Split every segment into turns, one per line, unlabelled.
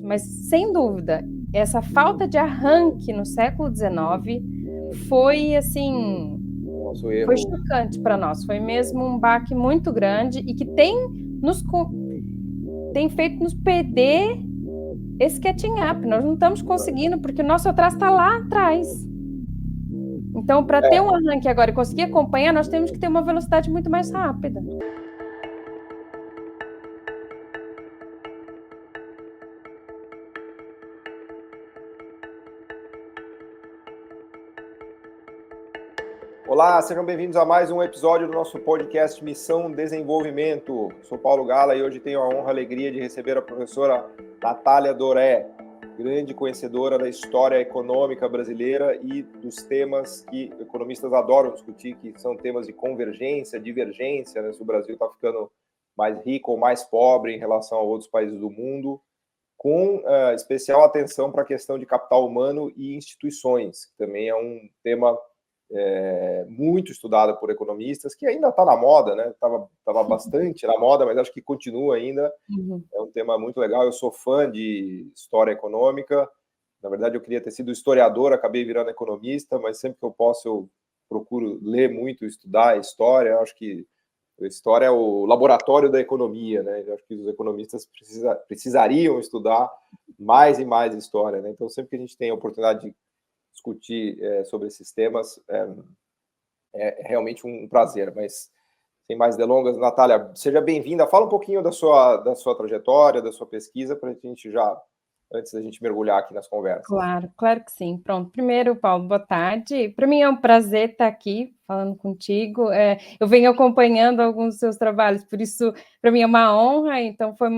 mas sem dúvida, essa falta de arranque no século XIX foi, assim,
Nosso erro.
foi chocante para nós, foi mesmo um baque muito grande e que tem feito nos perder esse catching up. Nós não estamos conseguindo, porque o nosso atraso está lá atrás. Então, para ter um arranque agora e conseguir acompanhar, nós temos que ter uma velocidade muito mais rápida.
Olá, sejam bem-vindos a mais um episódio do nosso podcast Missão Desenvolvimento. Sou Paulo Gala e hoje tenho a honra e a alegria de receber a professora Natália Doré, grande conhecedora da história econômica brasileira e dos temas que economistas adoram discutir, que são temas de convergência, divergência, né? Se o Brasil está ficando mais rico ou mais pobre em relação a outros países do mundo, com especial atenção para a questão de capital humano e instituições, que também é um tema muito estudado por economistas, que ainda está na moda, né? Tava bastante na moda, mas acho que continua ainda. É um tema muito legal. Eu sou fã de história econômica. Na verdade, eu queria ter sido historiador, acabei virando economista, mas sempre que eu posso, eu procuro ler muito, estudar história. Eu acho que a história é o laboratório da economia, né? Eu acho que os economistas precisariam estudar mais e mais história, né? Então, sempre que a gente tem a oportunidade de discutir sobre esses temas, é realmente um prazer. Mas, sem mais delongas, Natália, seja bem-vinda. Fala um pouquinho da sua trajetória, da sua pesquisa, para a gente já, antes da gente mergulhar aqui nas conversas.
Claro que sim. Pronto, primeiro, Paulo, boa tarde. Para mim é um prazer estar aqui falando contigo. Eu venho acompanhando alguns dos seus trabalhos, por isso, para mim é uma honra, então foi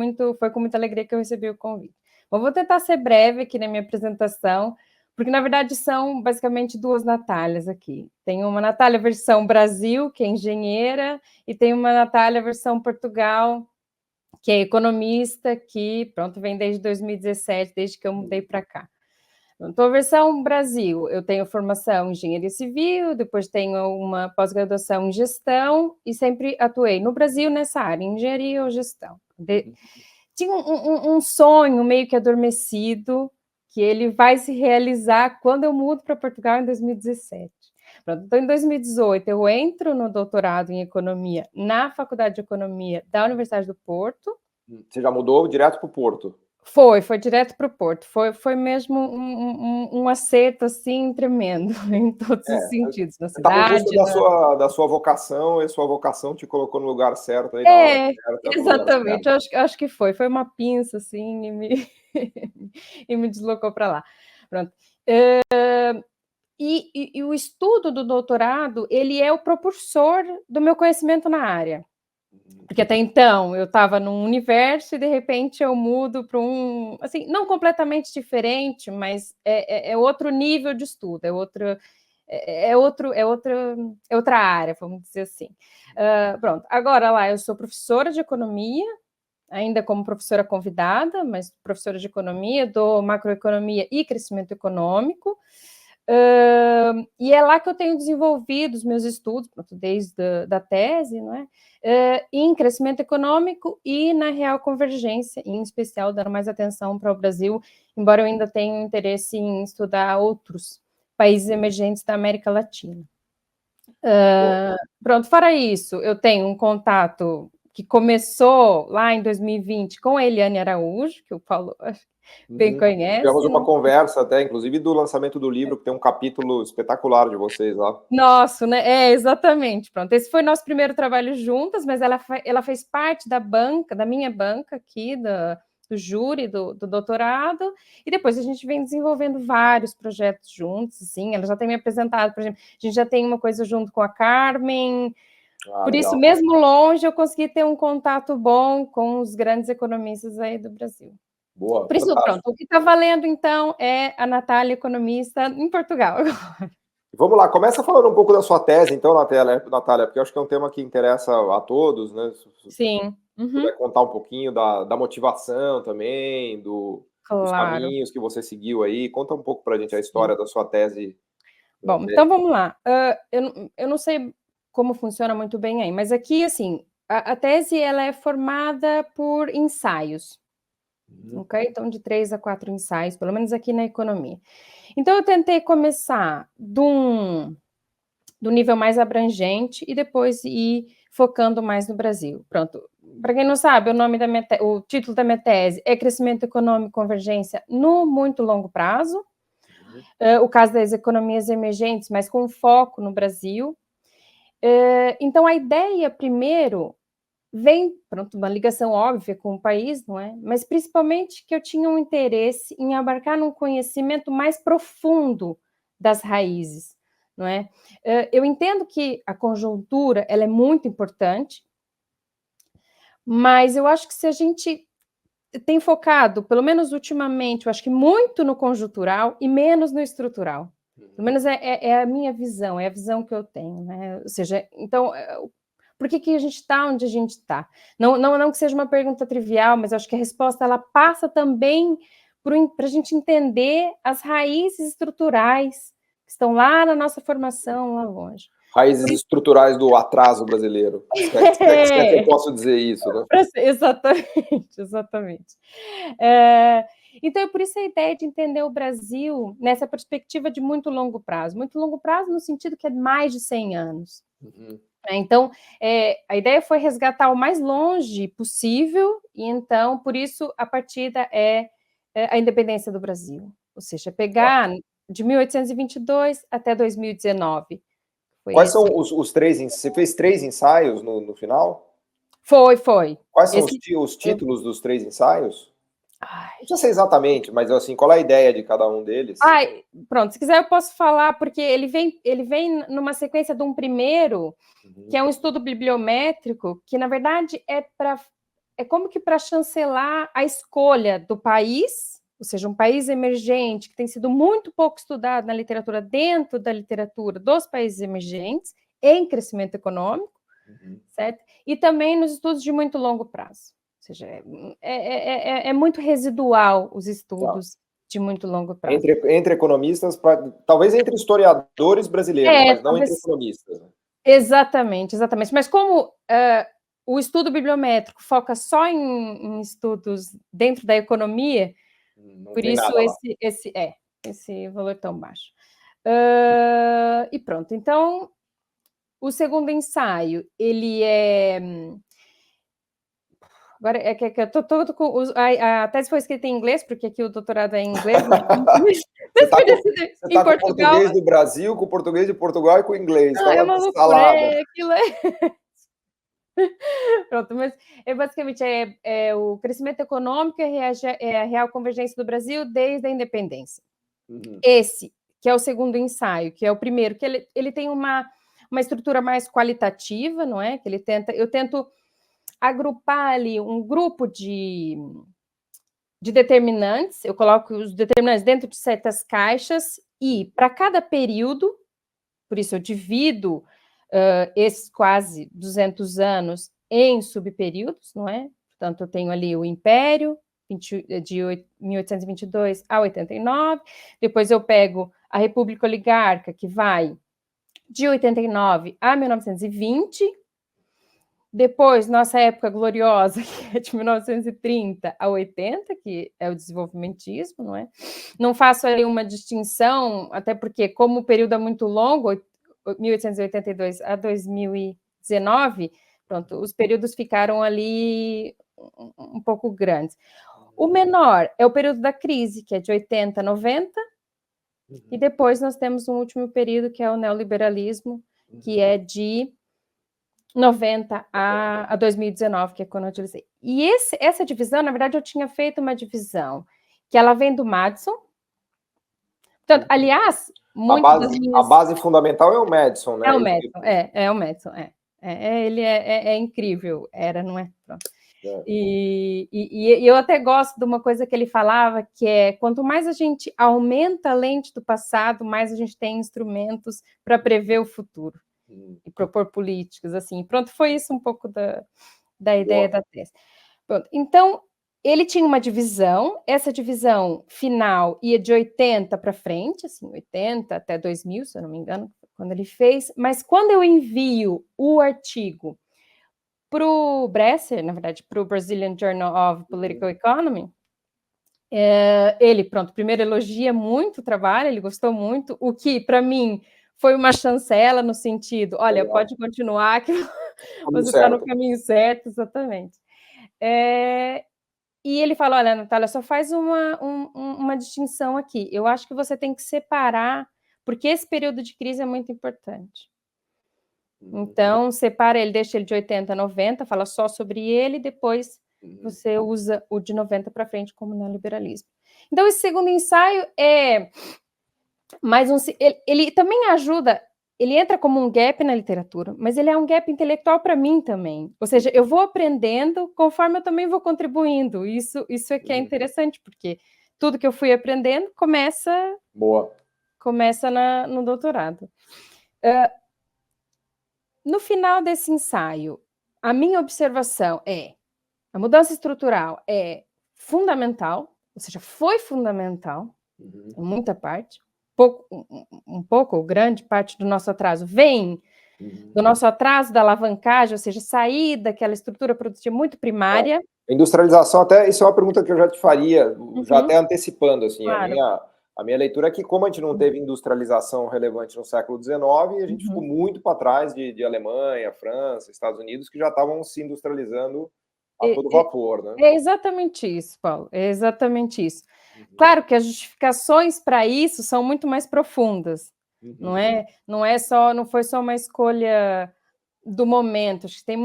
com muita alegria que eu recebi o convite. Bom, vou tentar ser breve aqui na minha apresentação, porque, na verdade, são basicamente duas Natálias aqui. Tem uma Natália versão Brasil, que é engenheira, e tem uma Natália versão Portugal, que é economista, que, pronto, vem desde 2017, desde que eu mudei para cá. Então, a versão Brasil, eu tenho formação em engenharia civil, depois tenho uma pós-graduação em gestão e sempre atuei no Brasil nessa área, engenharia ou gestão. Tinha um sonho meio que adormecido, que ele vai se realizar quando eu mudo para Portugal em 2017. Pronto, então, em 2018, eu entro no doutorado em economia na Faculdade de Economia da Universidade do Porto.
Você já mudou direto para o Porto?
Foi direto para o Porto. Foi mesmo um acerto, assim, tremendo, em todos os sentidos, na cidade.
Você está com gosto da sua vocação, e a sua vocação te colocou no lugar certo, aí na hora certa.
Exatamente, acho que foi uma pinça, assim, e me deslocou para lá. Pronto. E o estudo do doutorado, ele é o propulsor do meu conhecimento na área. Porque até então eu estava num universo e de repente eu mudo para um, assim, não completamente diferente, mas é outro nível de estudo, é outra área, vamos dizer assim. Pronto, agora lá eu sou professora de economia, ainda como professora convidada, mas professora de economia, dou macroeconomia e crescimento econômico. E é lá que eu tenho desenvolvido os meus estudos, desde da tese, não é? Em crescimento econômico e na real convergência, em especial dando mais atenção para o Brasil, embora eu ainda tenha interesse em estudar outros países emergentes da América Latina. Pronto, fora isso, eu tenho um contato que começou lá em 2020 com a Eliane Araújo, que o Paulo bem conhece.
Tivemos uma conversa até, inclusive, do lançamento do livro, que tem um capítulo espetacular de vocês lá.
Nossa, né? Exatamente. Pronto, esse foi nosso primeiro trabalho juntas, mas ela fez parte da banca, da minha banca aqui, do júri do doutorado, e depois a gente vem desenvolvendo vários projetos juntos, assim, ela já tem me apresentado, por exemplo, a gente já tem uma coisa junto com a Carmen, por
legal.
isso, mesmo longe, eu consegui ter um contato bom com os grandes economistas aí do Brasil.
Boa,
por isso,
fantástico.
Pronto, o que está valendo, então, é a Natália economista em Portugal.
Vamos lá, começa falando um pouco da sua tese, então, Natália, porque eu acho que é um tema que interessa a todos, né?
Sim.
Se puder contar um pouquinho da motivação também, dos caminhos que você seguiu aí, conta um pouco para a gente a história da sua tese.
Bom, então vamos lá. Eu não sei como funciona muito bem aí, mas aqui, assim, a tese ela é formada por ensaios. Ok? Então, de 3 a 4 ensaios, pelo menos aqui na economia. Então, eu tentei começar do nível mais abrangente e depois ir focando mais no Brasil. Pronto. Para quem não sabe, o título da minha tese é Crescimento Econômico e Convergência no muito longo prazo. O caso das economias emergentes, mas com foco no Brasil. Então, a ideia, primeiro, vem, pronto, uma ligação óbvia com o país, não é? Mas principalmente que eu tinha um interesse em abarcar num conhecimento mais profundo das raízes, não é? Eu entendo que a conjuntura, ela é muito importante, mas eu acho que se a gente tem focado, pelo menos ultimamente, eu acho que muito no conjuntural e menos no estrutural. Pelo menos é a minha visão, é a visão que eu tenho, né? Ou seja, então, por que a gente está onde a gente está? Não que seja uma pergunta trivial, mas eu acho que a resposta ela passa também para a gente entender as raízes estruturais que estão lá na nossa formação, lá longe.
Raízes estruturais do atraso brasileiro. Se é que eu posso dizer isso, né?
Exatamente, exatamente. Então, é por isso a ideia de entender o Brasil nessa perspectiva de muito longo prazo no sentido que é mais de 100 anos. Então, a ideia foi resgatar o mais longe possível, e então, por isso, a partida é a independência do Brasil, ou seja, pegar de 1822 até 2019.
Quais são os 3? Você fez 3 ensaios no final?
Foi.
Quais são os títulos dos 3 ensaios? Não precisa ser exatamente, mas assim, qual é a ideia de cada um deles?
Pronto, se quiser eu posso falar, porque ele vem numa sequência de um primeiro, que é um estudo bibliométrico, que na verdade é como que para chancelar a escolha do país, ou seja, um país emergente que tem sido muito pouco estudado na literatura, dentro da literatura dos países emergentes, em crescimento econômico, certo? E também nos estudos de muito longo prazo. Ou seja, é muito residual os estudos de muito longo prazo.
Entre economistas, talvez entre historiadores brasileiros, mas não entre economistas.
Exatamente. Mas como o estudo bibliométrico foca só em estudos dentro da economia, por isso esse valor tão baixo. E pronto. Então, o segundo ensaio, ele é... Agora é que eu tô todo com... A tese foi escrita em inglês, porque aqui o doutorado é em inglês.
Você está com o português do Brasil, com o português de Portugal e com o inglês.
É uma loucura, aquilo Pronto, mas basicamente o crescimento econômico e a real convergência do Brasil desde a independência. Esse, que é o segundo ensaio, que é o primeiro, que ele tem uma estrutura mais qualitativa, não é? Que eu tento agrupar ali um grupo de determinantes, eu coloco os determinantes dentro de certas caixas e para cada período, por isso eu divido esses quase 200 anos em subperíodos, não é? Portanto, eu tenho ali o Império, de 1822 a 89, depois eu pego a República Oligárquica, que vai de 89 a 1920, depois, nossa época gloriosa, que é de 1930 a 80, que é o desenvolvimentismo, não é? Não faço ali uma distinção, até porque, como o período é muito longo, 1882 a 2019, pronto, os períodos ficaram ali um pouco grandes. O menor é o período da crise, que é de 80 a 90, e depois nós temos um último período, que é o neoliberalismo, que é de 90 a 2019, que é quando eu utilizei. E essa divisão, na verdade, eu tinha feito uma divisão que ela vem do Madison. Portanto, aliás,
a base fundamental é o Madison, né?
É o Madison, é o Madison, ele é incrível, não é? Pronto. E eu até gosto de uma coisa que ele falava, que é quanto mais a gente aumenta a lente do passado, mais a gente tem instrumentos para prever o futuro e propor políticas, assim. Pronto, foi isso um pouco da ideia da tese. Pronto, então, ele tinha uma divisão, essa divisão final ia de 80 para frente, assim, 80 até 2000, se eu não me engano, quando ele fez, mas quando eu envio o artigo para o Bresser, na verdade, para o Brazilian Journal of Political Economy, Ele, pronto, primeiro elogia muito o trabalho, ele gostou muito, o que, para mim, foi uma chancela no sentido, olha, pode continuar, que você está no caminho certo, exatamente. E ele falou, olha, Natália, só faz uma distinção aqui, eu acho que você tem que separar, porque esse período de crise é muito importante. Então, separa ele, deixa ele de 80 a 90, fala só sobre ele, depois você usa o de 90 para frente como neoliberalismo. Então, esse segundo ensaio é mais um... Ele também ajuda, ele entra como um gap na literatura, mas ele é um gap intelectual para mim também. Ou seja, eu vou aprendendo conforme eu também vou contribuindo. Isso é que é interessante, porque tudo que eu fui aprendendo começa no doutorado. No final desse ensaio, a minha observação é a mudança estrutural é fundamental, ou seja, foi fundamental, em muita parte, um pouco, ou grande parte do nosso atraso vem do nosso atraso da alavancagem, ou seja, sair daquela estrutura produtiva muito primária.
Industrialização, até isso é uma pergunta que eu já te faria, já até antecipando, assim, claro. A minha leitura é que, como a gente não teve industrialização relevante no século XIX, a gente ficou muito para trás de Alemanha, França, Estados Unidos, que já estavam se industrializando a todo vapor, né?
É exatamente isso, Paulo, é exatamente isso. Claro que as justificações para isso são muito mais profundas, não foi só uma escolha do momento, acho que tem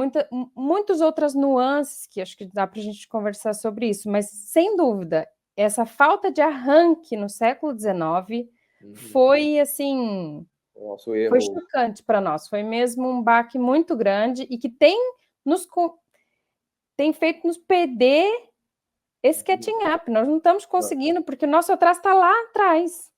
muitas outras nuances que acho que dá para a gente conversar sobre isso, mas sem dúvida, essa falta de arranque no século XIX foi assim, foi chocante para nós, foi mesmo um baque muito grande e que tem feito nos perder esse catching up, nós não estamos conseguindo, porque o nosso atraso está lá atrás.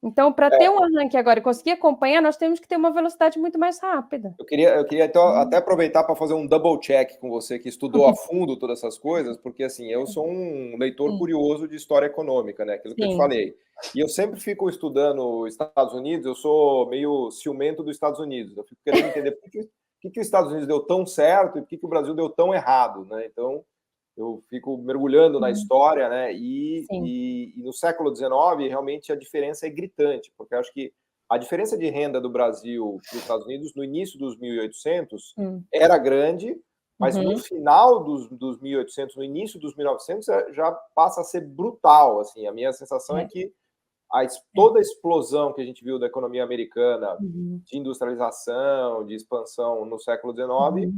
Então, para ter um arranque agora e conseguir acompanhar, nós temos que ter uma velocidade muito mais rápida.
Eu queria então, até aproveitar para fazer um double check com você, que estudou a fundo todas essas coisas, porque assim, eu sou um leitor curioso de história econômica, né? Aquilo que eu te falei. E eu sempre fico estudando os Estados Unidos, eu sou meio ciumento dos Estados Unidos. Eu fico querendo entender por que os Estados Unidos deu tão certo e por que o Brasil deu tão errado, né? Então, eu fico mergulhando na história, né? E no século XIX, realmente, a diferença é gritante, porque eu acho que a diferença de renda do Brasil para os Estados Unidos, no início dos 1800, era grande, mas no final dos 1800, no início dos 1900, já passa a ser brutal. Assim, a minha sensação é que toda a explosão que a gente viu da economia americana, de industrialização, de expansão no século XIX,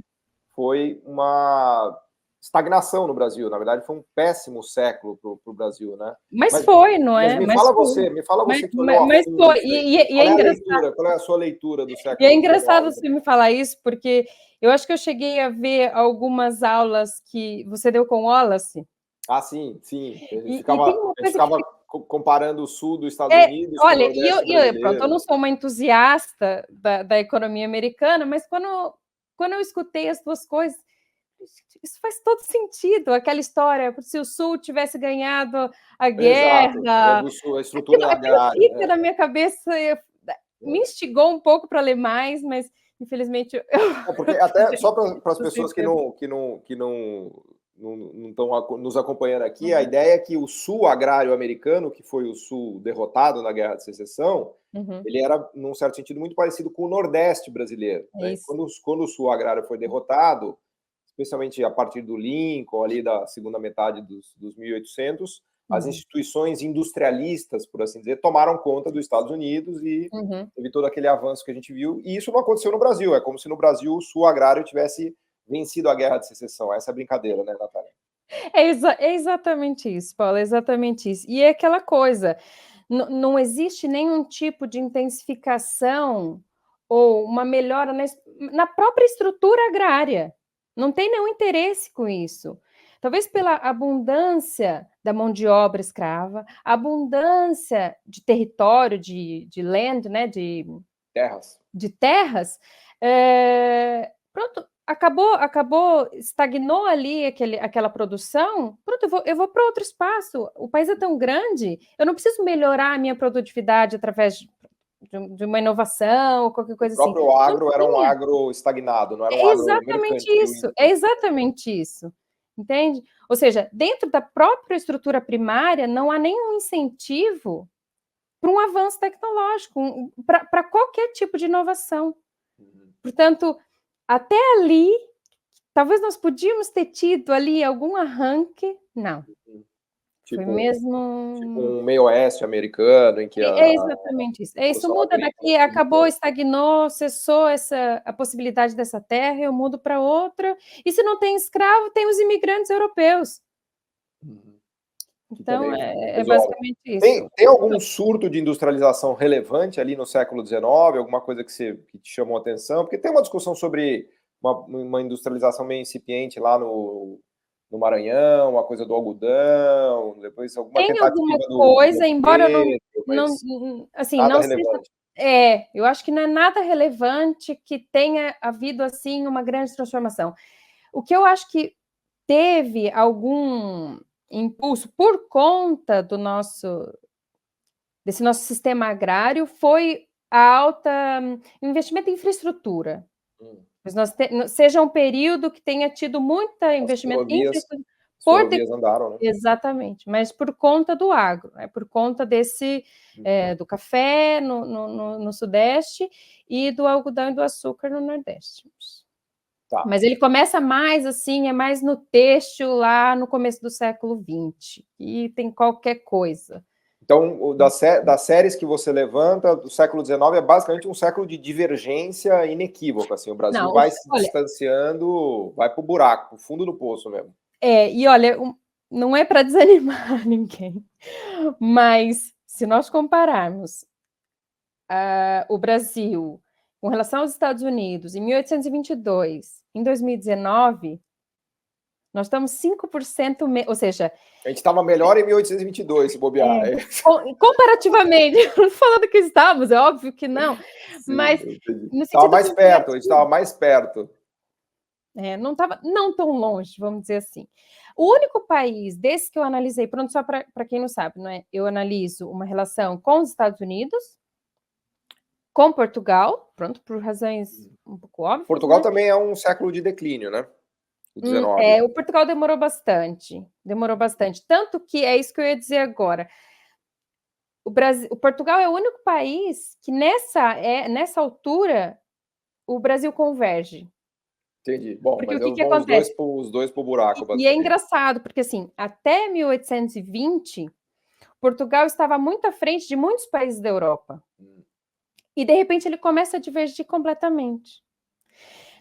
foi uma estagnação no Brasil. Na verdade, foi um péssimo século para o Brasil, né?
Mas foi, não é?
Mas me fala você que olhou
mas foi. E é engraçado.
Qual é a sua leitura do século XIX?
E é engraçado você me falar isso, porque eu acho que eu cheguei a ver algumas aulas que você deu com Wallace.
Ah, sim. A gente ficava comparando o sul dos Estados Unidos
com o Nordeste brasileiro. Pronto, eu não sou uma entusiasta da economia americana, mas quando eu escutei as duas coisas, isso faz todo sentido, aquela história, se o Sul tivesse ganhado a guerra,
a estrutura agrária.
Fica na minha cabeça, me instigou um pouco para ler mais, mas infelizmente...
Porque até só para as pessoas que não estão nos acompanhando aqui, a ideia é que o Sul agrário americano, que foi o Sul derrotado na Guerra de Secessão, ele era, num certo sentido, muito parecido com o Nordeste brasileiro. Né? Quando o Sul agrário foi derrotado, especialmente a partir do Lincoln, ali da segunda metade dos 1800, as instituições industrialistas, por assim dizer, tomaram conta dos Estados Unidos e teve todo aquele avanço que a gente viu. E isso não aconteceu no Brasil. É como se no Brasil o Sul agrário tivesse vencido a Guerra de Secessão. Essa é a brincadeira, né, Natália?
É exatamente isso, Paulo, é exatamente isso. E é aquela coisa, não existe nenhum tipo de intensificação ou uma melhora na própria estrutura agrária. Não tem nenhum interesse com isso. Talvez pela abundância da mão de obra escrava, abundância de território, de land, né, de terras, pronto, acabou, estagnou ali aquela produção, pronto, eu vou para outro espaço, o país é tão grande, eu não preciso melhorar a minha produtividade através de uma inovação ou qualquer coisa assim. O
próprio agro era um agro estagnado, não era um agro mercantil.
É exatamente isso. entende? Ou seja, dentro da própria estrutura primária, não há nenhum incentivo para um avanço tecnológico, para qualquer tipo de inovação. Portanto, até ali, talvez nós podíamos ter tido ali algum arranque, não. Foi mesmo
um meio oeste americano, em que
é exatamente isso. É isso, muda daqui, acabou, estagnou, cessou a possibilidade dessa terra, eu mudo para outra. E se não tem escravo, tem os imigrantes europeus. Então, é basicamente isso.
Tem algum surto de industrialização relevante ali no século XIX? Alguma coisa que te chamou a atenção? Porque tem uma discussão sobre uma industrialização meio incipiente lá no Maranhão, uma coisa do algodão, depois alguma
tem
tentativa
alguma coisa, embora não assim,
nada
não
relevante.
seja, eu acho que não é nada relevante que tenha havido assim uma grande transformação. O que eu acho que teve algum impulso por conta desse nosso sistema agrário foi a alta investimento em infraestrutura. Seja um período que tenha tido muito investimento em infraestrutura.
Ferrovias andaram, né?
Exatamente, mas por conta do agro, por conta do café no Sudeste e do algodão e do açúcar no Nordeste. Tá. Mas ele começa mais assim, é mais no têxtil lá no começo do século XX, e tem qualquer coisa.
Então, das séries que você levanta do século XIX é basicamente um século de divergência inequívoca. Assim, o Brasil vai se distanciando, vai para o buraco, para o fundo do poço mesmo.
E olha, não é para desanimar ninguém, mas se nós compararmos o Brasil com relação aos Estados Unidos em 1822, em 2019, nós estamos 5%, ou seja...
A gente estava melhor em 1822, se bobear.
Comparativamente, não falando que estávamos, é óbvio que não, sim, mas...
Estava mais perto, a gente estava mais perto.
Não estava não tão longe, vamos dizer assim. O único país desse que eu analisei, pronto, só para quem não sabe, não é? Eu analiso uma relação com os Estados Unidos, com Portugal, pronto, por razões um pouco óbvias.
Portugal, né? Também é um século de declínio, né?
O 19. O Portugal demorou bastante, tanto que é isso que eu ia dizer agora. O Portugal é o único país que nessa altura o Brasil converge.
Entendi. Bom,
porque
mas
o que acontece?
Os dois para o buraco.
E é engraçado, porque assim, até 1820, Portugal estava muito à frente de muitos países da Europa. E, de repente, ele começa a divergir completamente.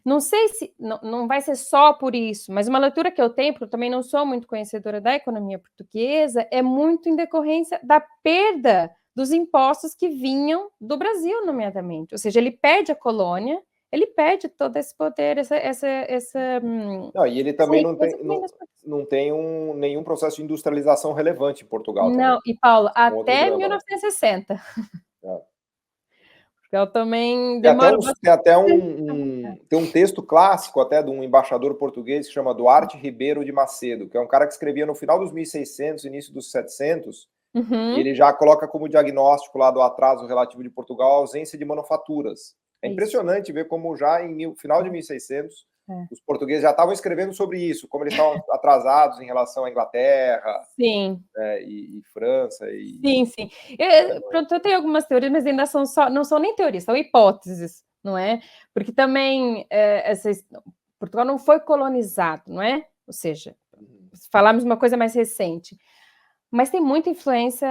Não sei se... Não vai ser só por isso, mas uma leitura que eu tenho, porque eu também não sou muito conhecedora da economia portuguesa, é muito em decorrência da perda dos impostos que vinham do Brasil, nomeadamente. Ou seja, ele perde a colônia, ele perde todo esse poder,
Não, e ele também não tem nenhum processo de industrialização relevante em Portugal.
Não,
também.
E Paulo, até 1960. Eu também demoro bastante.
Tem um texto clássico até de um embaixador português que chama Duarte Ribeiro de Macedo, que é um cara que escrevia no final dos 1600, início dos 700, e ele já coloca como diagnóstico lá do atraso relativo de Portugal a ausência de manufaturas. É impressionante ver como já em final de 1600 os portugueses já estavam escrevendo sobre isso, como eles estavam atrasados em relação à Inglaterra.
Sim.
E França.
Sim. Pronto, eu tenho algumas teorias, mas ainda não são nem teorias, são hipóteses, não é? Porque também Portugal não foi colonizado, não é? Ou seja, falarmos uma coisa mais recente. Mas tem muita influência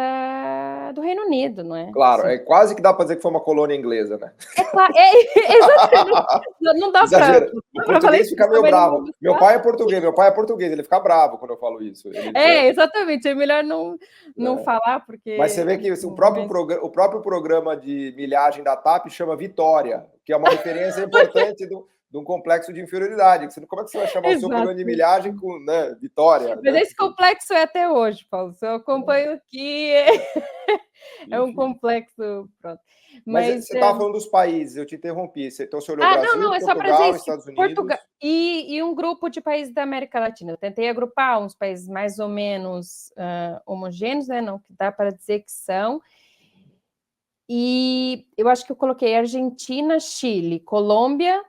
do Reino Unido, não é?
Claro, sim. Quase que dá para dizer que foi uma colônia inglesa, né?
Exatamente. Não dá para...
O português fica meio bravo. Meu pai é português, ele fica bravo quando eu falo isso.
Exatamente, é melhor não falar, porque...
Mas você vê que o próprio programa de milhagem da TAP chama Vitória, que é uma referência importante de um complexo de inferioridade. Como é que você vai chamar o seu programa de milhagem com Vitória?
Mas esse complexo é até hoje, Paulo. Eu acompanho aqui. É um complexo. Pronto.
Mas você estava falando dos países, eu te interrompi. Então você olhou Brasil, Portugal, Estados Unidos.
E um grupo de países da América Latina. Eu tentei agrupar uns países mais ou menos homogêneos, né? Não que dá para dizer que são. E eu acho que eu coloquei Argentina, Chile, Colômbia,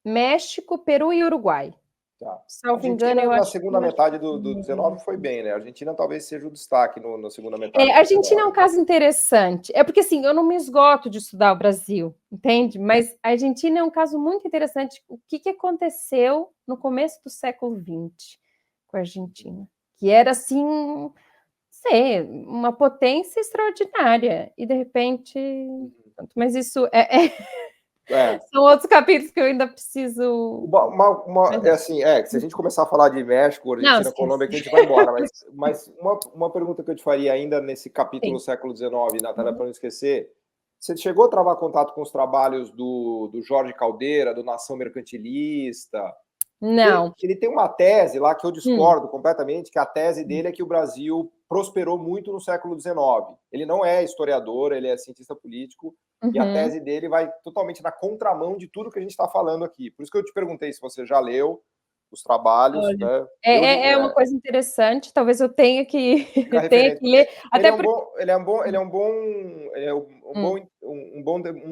México, Peru e Uruguai.
Tá.
Salvo engano, eu
Na
acho
segunda metade do 19 foi bem, né? A Argentina talvez seja o destaque na segunda metade.
A Argentina é um caso interessante. É porque, assim, eu não me esgoto de estudar o Brasil, entende? Mas a Argentina é um caso muito interessante. O que aconteceu no começo do século XX com a Argentina? Que era, assim, sei, uma potência extraordinária. E, de repente... Mas isso são outros capítulos que eu ainda preciso...
É assim, se a gente começar a falar de México,
Não,
Argentina, Colômbia, aqui a gente vai embora. Mas uma pergunta que eu te faria ainda nesse capítulo
sim.
século XIX, Natália, para não esquecer, você chegou a travar contato com os trabalhos do Jorge Caldeira, do Nação Mercantilista?
Não.
Ele tem uma tese lá que eu discordo completamente, que a tese dele é que o Brasil prosperou muito no século XIX. Ele não é historiador, ele é cientista político, e a tese dele vai totalmente na contramão de tudo que a gente está falando aqui. Por isso que eu te perguntei se você já leu os trabalhos.
Olha,
Né?
é uma coisa interessante, talvez eu tenha que ler.
Até ele é um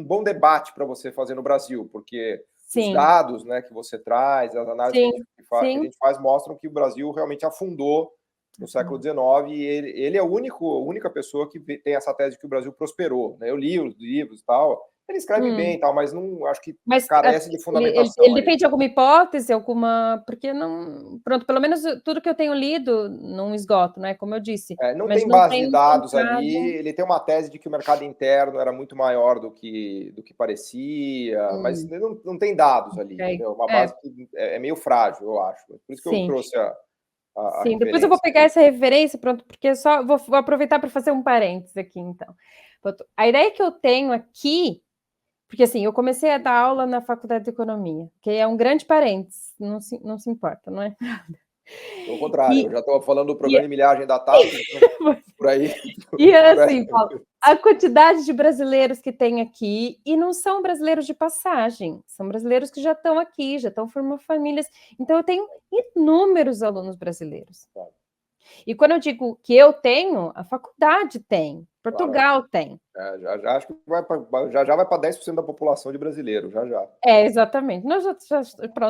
bom debate para você fazer no Brasil, porque os dados, né, que você traz, as análises que a gente faz mostram que o Brasil realmente afundou no século XIX, e ele é a única pessoa que tem essa tese de que o Brasil prosperou. Né? Eu li os livros e tal, ele escreve bem e tal, mas não acho que carece de fundamentação.
Ele defende alguma hipótese, porque não... Pronto, pelo menos tudo que eu tenho lido não esgoto, né? Como eu disse.
Não tem base de dados ali, ele tem uma tese de que o mercado interno era muito maior do que parecia, mas não tem dados ali, entendeu? Uma base que é meio frágil, eu acho. Por isso que eu trouxe a
Sim, depois eu vou pegar essa referência, pronto, porque só vou aproveitar para fazer um parênteses aqui, então. A ideia que eu tenho aqui, porque assim, eu comecei a dar aula na Faculdade de Economia, que é um grande parênteses, não se importa, não é nada.
Pelo contrário, eu já estou falando do programa de milhagem da TAP, então, por aí.
E assim, Paulo, a quantidade de brasileiros que tem aqui, e não são brasileiros de passagem, são brasileiros que já estão aqui, já estão formando famílias. Então, eu tenho inúmeros alunos brasileiros. E quando eu digo que eu tenho, a faculdade tem, Portugal tem.
Já acho que vai para 10% da população de brasileiro, já.
Exatamente. Nós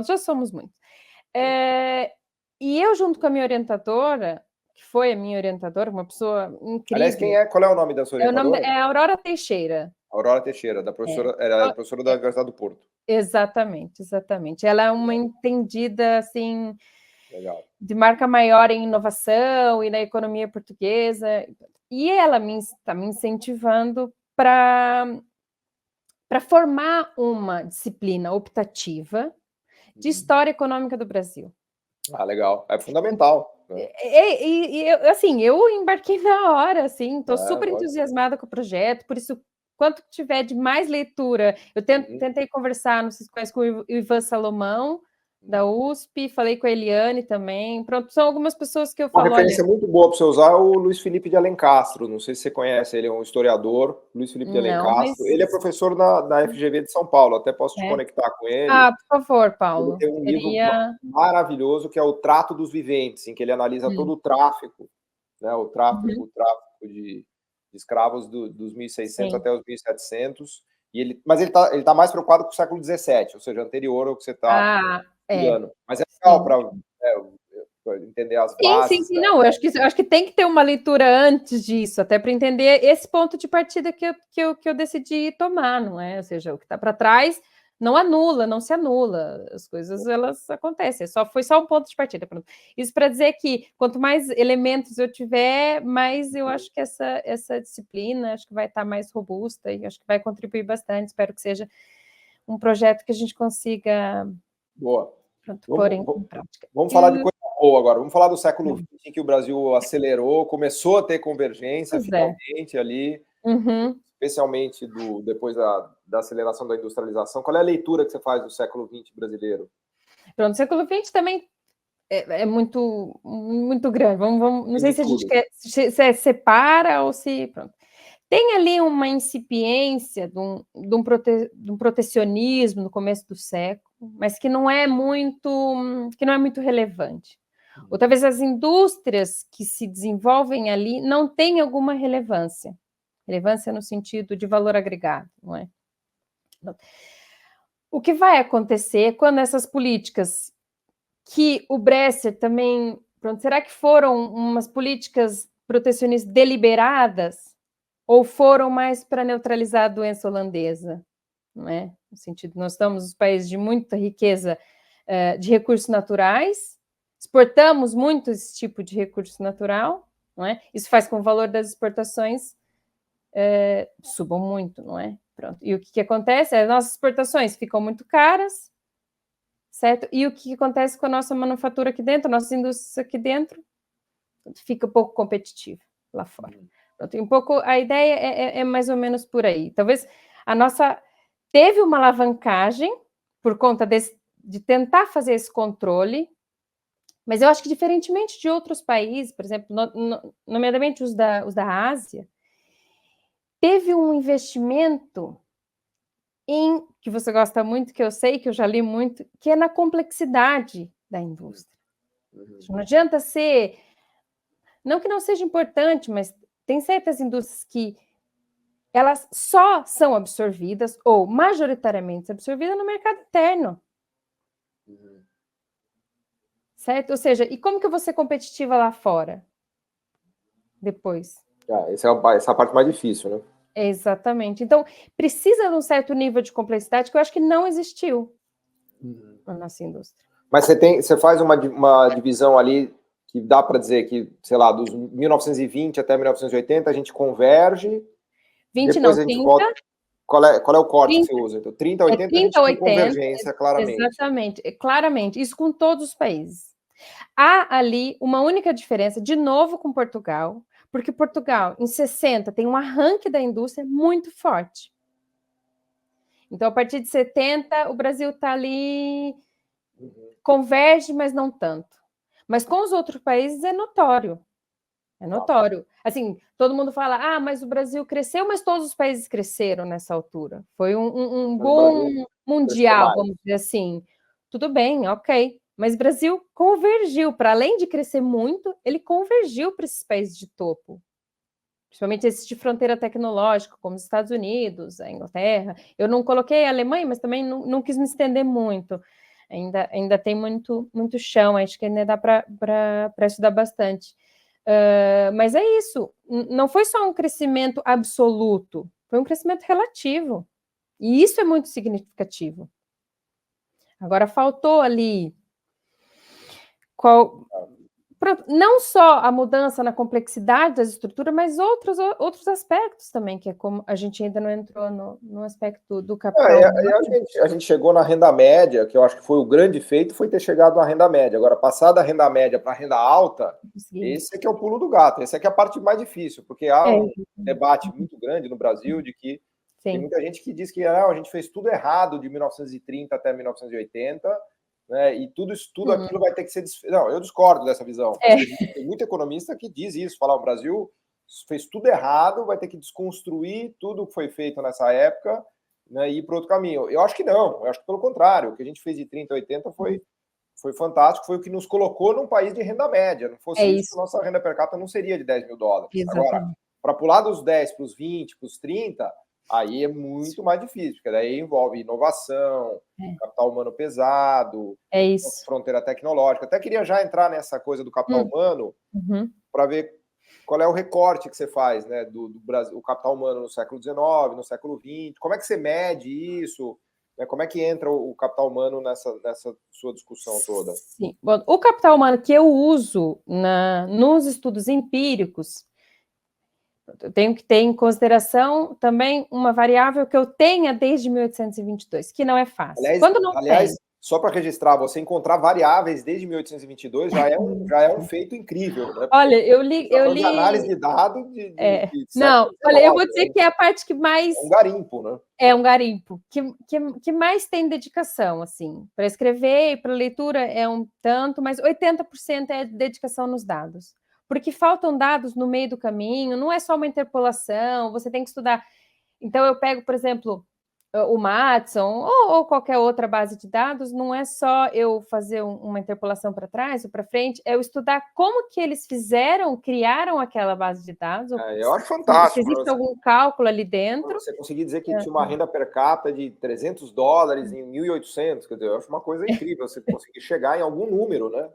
já somos muitos. E eu, junto com a minha orientadora, que foi a minha orientadora, uma pessoa incrível.
Aliás, qual é o nome da sua orientadora?
É Aurora Teixeira.
Aurora Teixeira, ela é professora da Universidade do Porto.
Exatamente. Ela é uma entendida, assim,
legal,
de marca maior em inovação e na economia portuguesa. E ela está me incentivando para formar uma disciplina optativa de História Econômica do Brasil.
Legal. É fundamental.
Assim, eu embarquei na hora, assim, estou super entusiasmada com o projeto, por isso, quanto tiver de mais leitura, eu tentei conversar, não sei se conhece, com o Ivan Salomão, da USP, falei com a Eliane também, pronto, são algumas pessoas que eu falo...
Uma referência muito boa para você usar é o Luiz Felipe de Alencastro, não sei se você conhece, ele é um historiador, Luiz Felipe de Alencastro, ele é professor da FGV de São Paulo, até posso te conectar com ele.
Por favor, Paulo.
Ele tem um livro maravilhoso que é o Trato dos Viventes, em que ele analisa todo o tráfico, né, o tráfico de escravos dos 1600 até os 1700, mas ele tá mais preocupado com o século XVII, ou seja, anterior ao que você está estudando. Mas é legal para entender as bases.
Sim. Não, eu acho que tem que ter uma leitura antes disso, até para entender esse ponto de partida que eu decidi tomar, não é? Ou seja, o que está para trás não se anula, as coisas elas acontecem, foi só um ponto de partida. Pronto. Isso para dizer que quanto mais elementos eu tiver, mais eu acho que essa disciplina acho que vai estar mais robusta e acho que vai contribuir bastante. Espero que seja um projeto que a gente consiga pôr em prática.
Vamos falar de coisa boa agora. Vamos falar do século XX, em que o Brasil acelerou, começou a ter convergência finalmente ali, especialmente depois da aceleração da industrialização. Qual é a leitura que você faz do século XX brasileiro?
Pronto, o século XX também é muito, muito grande. Não sei se a gente quer se separa ou se... Pronto. Tem ali uma incipiência de um protecionismo no começo do século, mas que não é muito relevante. Ou talvez as indústrias que se desenvolvem ali não tenham alguma relevância. Relevância no sentido de valor agregado, não é? O que vai acontecer quando essas políticas que o Brexit também... Pronto, será que foram umas políticas protecionistas deliberadas ou foram mais para neutralizar a doença holandesa? Não é? No sentido, nós estamos nos países de muita riqueza de recursos naturais, exportamos muito esse tipo de recurso natural, não é? Isso faz com que o valor das exportações subam muito, não é? Pronto. E o que acontece? As nossas exportações ficam muito caras, certo? E o que acontece com a nossa manufatura aqui dentro, nossas indústrias aqui dentro, fica pouco competitiva lá fora. Pronto. E um pouco a ideia é mais ou menos por aí. Talvez a nossa... Teve uma alavancagem por conta de tentar fazer esse controle, mas eu acho que diferentemente de outros países, por exemplo, nomeadamente os da Ásia, teve um investimento que você gosta muito, que eu sei, que eu já li muito, que é na complexidade da indústria. Não adianta ser... Não que não seja importante, mas tem certas indústrias que elas só são absorvidas, ou majoritariamente absorvidas, no mercado interno. Certo? Ou seja, e como que eu vou ser competitiva lá fora? Depois.
Essa é a parte mais difícil, né?
Exatamente. Então, precisa de um certo nível de complexidade que eu acho que não existiu na nossa indústria.
Mas você faz uma divisão ali que dá para dizer que, sei lá, dos 1920 até 1980 a gente converge.
20
depois
não,
a gente
30.
Volta. Qual é o corte
30,
que você usa? Então, 30 a 80 a gente
30,
tem convergência, claramente.
Exatamente, claramente. Isso com todos os países. Há ali uma única diferença, de novo com Portugal, porque Portugal, em 60, tem um arranque da indústria muito forte. Então, a partir de 70, o Brasil está ali, converge, mas não tanto. Mas com os outros países é notório. É notório. Assim, todo mundo fala, mas o Brasil cresceu, mas todos os países cresceram nessa altura. Foi um boom mundial, vamos dizer assim. Tudo bem, ok. Mas o Brasil convergiu. Para além de crescer muito, ele convergiu para esses países de topo. Principalmente esses de fronteira tecnológica, como os Estados Unidos, a Inglaterra. Eu não coloquei a Alemanha, mas também não quis me estender muito. Ainda tem muito chão, acho que ainda dá para estudar bastante. Mas é isso, não foi só um crescimento absoluto, foi um crescimento relativo. E isso é muito significativo. Agora, faltou ali... Não só a mudança na complexidade das estruturas, mas outros aspectos também, que é como a gente ainda não entrou no aspecto do capital.
A gente chegou na renda média, que eu acho que foi o grande feito, foi ter chegado na renda média. Agora, passar da renda média para a renda alta, esse é que é o pulo do gato, essa é que é a parte mais difícil, porque há um debate muito grande no Brasil de que tem muita gente que diz que a gente fez tudo errado de 1930 até 1980, né, e tudo aquilo vai ter que ser... Não, eu discordo dessa visão. Tem muito economista que diz isso, fala, o Brasil fez tudo errado, vai ter que desconstruir tudo que foi feito nessa época, né, e ir para outro caminho. Eu acho que não, eu acho que pelo contrário, o que a gente fez de 30 a 80 foi fantástico, foi o que nos colocou num país de renda média. Não fosse isso, nossa renda per capita não seria de $10 mil.
Exatamente.
Agora, para pular dos 10 para os 20, para os 30, aí é muito mais difícil, porque daí envolve inovação, capital humano pesado, fronteira tecnológica. Até queria já entrar nessa coisa do capital humano para ver qual é o recorte que você faz, né, do Brasil, o capital humano no século XIX, no século XX. Como é que você mede isso? Como é que entra o capital humano nessa sua discussão toda?
Sim. Bom, o capital humano que eu uso nos estudos empíricos, eu tenho que ter em consideração também uma variável que eu tenha desde 1822, que não é fácil.
Aliás, só para registrar, você encontrar variáveis desde 1822 já é um feito incrível, né?
Olha, eu li
análise de dados
não, olha, eu vou dizer que é a parte que mais...
É um garimpo, né?
É um garimpo, que mais tem dedicação, assim. Para escrever e para leitura é um tanto, mas 80% é dedicação nos dados. Porque faltam dados no meio do caminho, não é só uma interpolação, você tem que estudar. Então, eu pego, por exemplo, o Matson ou qualquer outra base de dados, não é só eu fazer uma interpolação para trás ou para frente, é eu estudar como que eles criaram aquela base de dados.
Eu acho fantástico.
Se existe algum cálculo ali dentro.
Você conseguir dizer que tinha uma renda per capita de $300 em 1800, quer dizer, eu acho uma coisa incrível você conseguir chegar em algum número, né?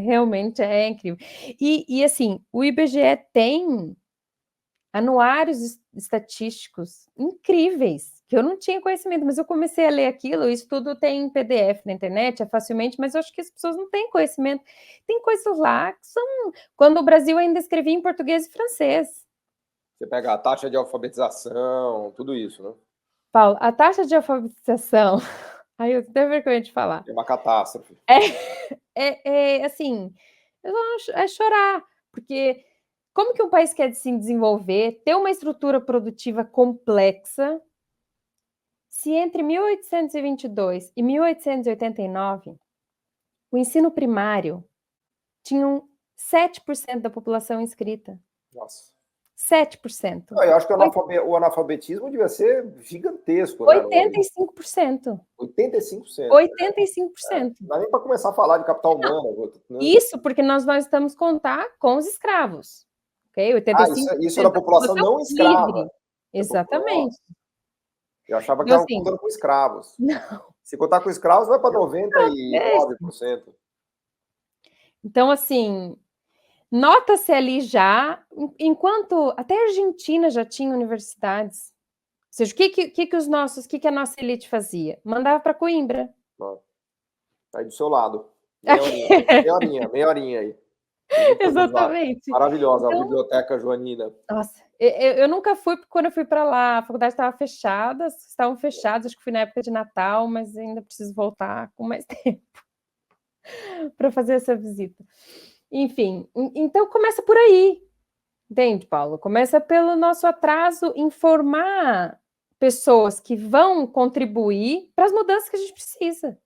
Realmente é incrível. E assim, o IBGE tem anuários estatísticos incríveis, que eu não tinha conhecimento, mas eu comecei a ler aquilo, isso tudo tem em PDF na internet, facilmente, mas eu acho que as pessoas não têm conhecimento. Tem coisas lá que são... Quando o Brasil ainda escrevia em português e francês.
Você pega a taxa de alfabetização, tudo isso, né?
Paulo, a taxa de alfabetização... Aí eu tenho vergonha de falar.
É uma catástrofe.
Assim, é chorar, porque como que um país quer se desenvolver, ter uma estrutura produtiva complexa, se entre 1822 e 1889, o ensino primário tinha 7% da população inscrita.
Nossa.
7%.
Eu acho que o analfabetismo devia ser gigantesco, né?
85%.
85%.
85%.
Não dá nem para começar a falar de capital humano.
Né? Isso porque nós estamos contar com os escravos. Okay? 85%
isso da população não escrava.
Livre. Exatamente.
Eu achava que estavam contando com escravos.
Não.
Se contar com escravos, vai para 99%.
Então, assim, nota-se ali já, enquanto até a Argentina já tinha universidades. Ou seja, o que a nossa elite fazia? Mandava para Coimbra.
Aí do seu lado. Meia horinha aí.
Exatamente.
Maravilhosa, então, a biblioteca joanina.
Nossa, eu nunca fui, porque quando eu fui para lá, a faculdade estava fechada, estavam fechadas, acho que fui na época de Natal, mas ainda preciso voltar com mais tempo para fazer essa visita. Enfim, então começa por aí, entende, Paulo? Começa pelo nosso atraso em formar pessoas que vão contribuir para as mudanças que a gente precisa.